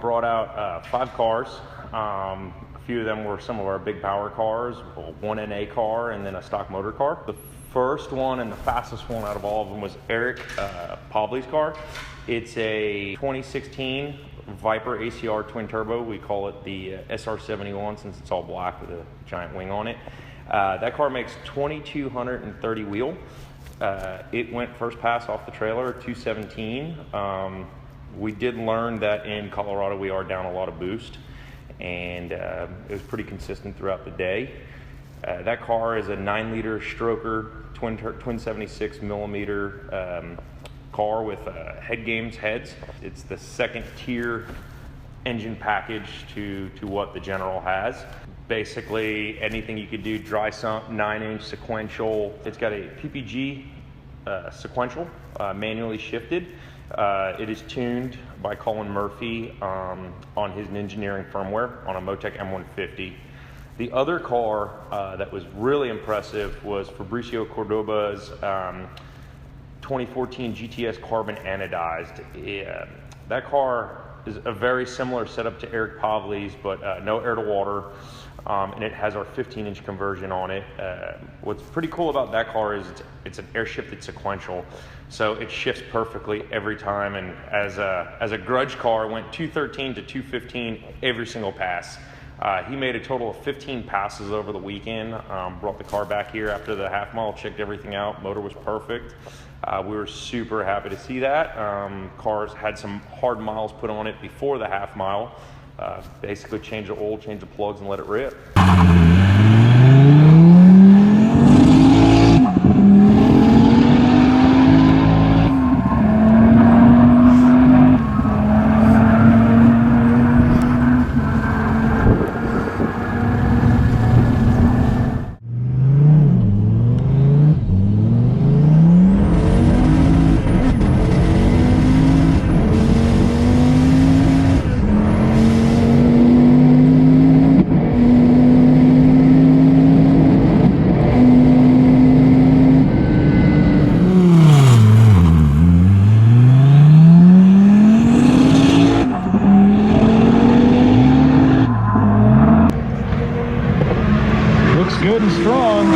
brought out 5 cars. A few of them were some of our big power cars, one NA car and then a stock motor car. The first one and the fastest one out of all of them was Eric POV's car. It's a 2016 Viper ACR twin turbo. We call it the SR71 since it's all black with a giant wing on it. That car makes 2,230 wheel. It went first pass off the trailer, 217. We did learn that in Colorado we are down a lot of boost, and it was pretty consistent throughout the day. That car is a 9-liter stroker, twin 76 millimeter car with head games heads. It's the second tier engine package to what the General has. Basically anything you could do, dry sump, 9-inch sequential. It's got a PPG sequential, manually shifted. It is tuned by Colin Murphy on his engineering firmware on a Motec M150. The other car that was really impressive was Fabricio Cordoba's 2014 GTS carbon anodized. That car is a very similar setup to Eric POV's, but no air to water, and it has our 15-inch conversion on it. What's pretty cool about that car is it's an air shifted sequential, so it shifts perfectly every time, and as a grudge car, it went 213 to 215 every single pass. He made a total of 15 passes over the weekend, brought the car back here after the half mile, checked everything out, motor was perfect. We were super happy to see that. Cars had some hard miles put on it before the half mile. Basically change the oil, change the plugs, and let it rip. Good and strong.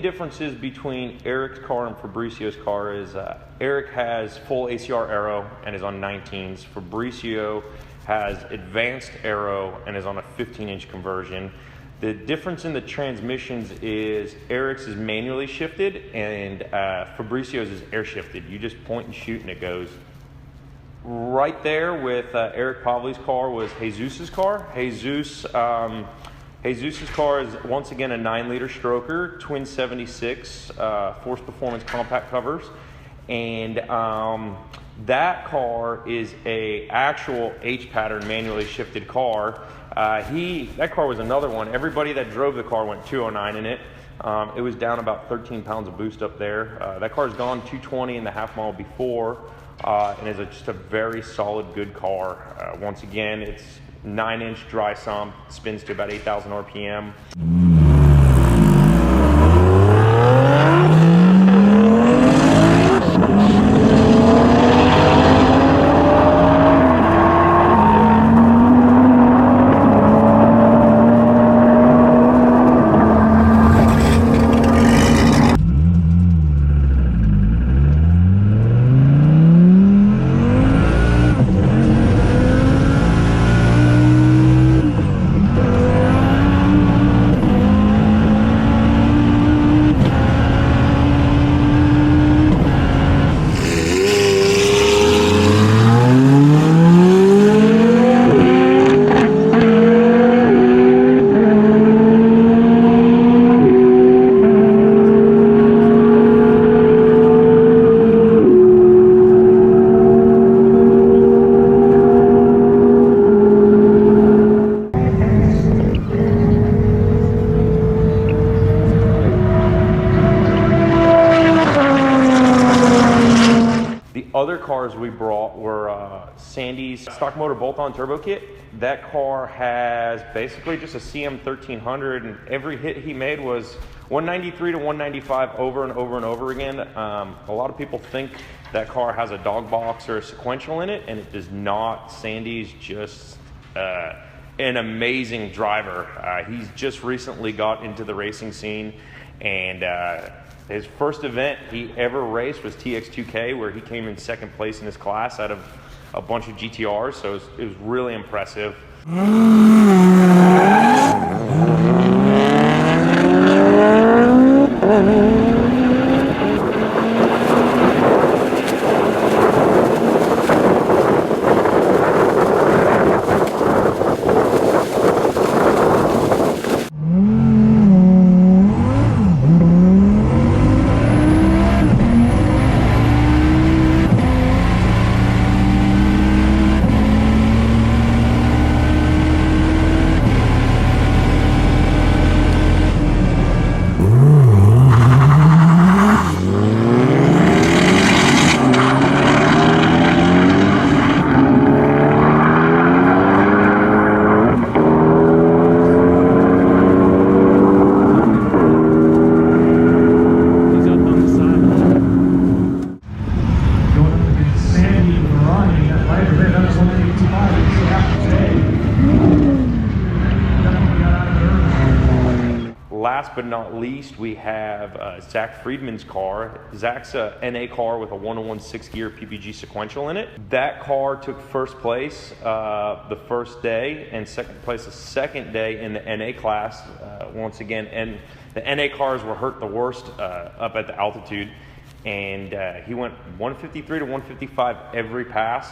Differences between Eric's car and Fabricio's car is Eric has full ACR aero and is on 19s. Fabricio has advanced aero and is on a 15-inch conversion. The difference in the transmissions is Eric's is manually shifted and Fabricio's is air shifted. You just point and shoot and it goes. Right there with Eric POV's car was Jesus's car. Jesus's car is once again a 9-liter stroker, twin 76 Force Performance compact covers, And that car is a actual H-pattern manually shifted car. That car was another one. Everybody that drove the car went 209 in it. It was down about 13 pounds of boost up there. That car's gone 220 in the half mile before, and is just a very solid, good car. Once again, it's 9-inch dry sump, spins to about 8,000 RPM. Other cars we brought were Sandi's stock motor bolt-on turbo kit. That car has basically just a CM 1300, and every hit he made was 193 to 195 over and over and over again. A lot of people think that car has a dog box or a sequential in it, and it does not. Sandi's just an amazing driver. He's just recently got into the racing scene, and his first event he ever raced was TX2K, where he came in second place in his class out of a bunch of GTRs, so it was really impressive. Last but not least, we have Zach Friedman's car. Zach's a NA car with a 101 6-gear PPG sequential in it. That car took first place the first day and second place the second day in the NA class once again. And the NA cars were hurt the worst up at the altitude. And he went 153 to 155 every pass.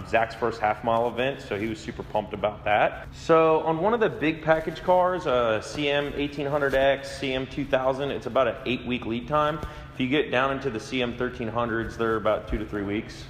Zach's first half-mile event, so he was super pumped about that. So on one of the big package cars, CM 1800X, CM 2000, it's about an 8-week lead time. If you get down into the CM 1300s, they're about 2 to 3 weeks.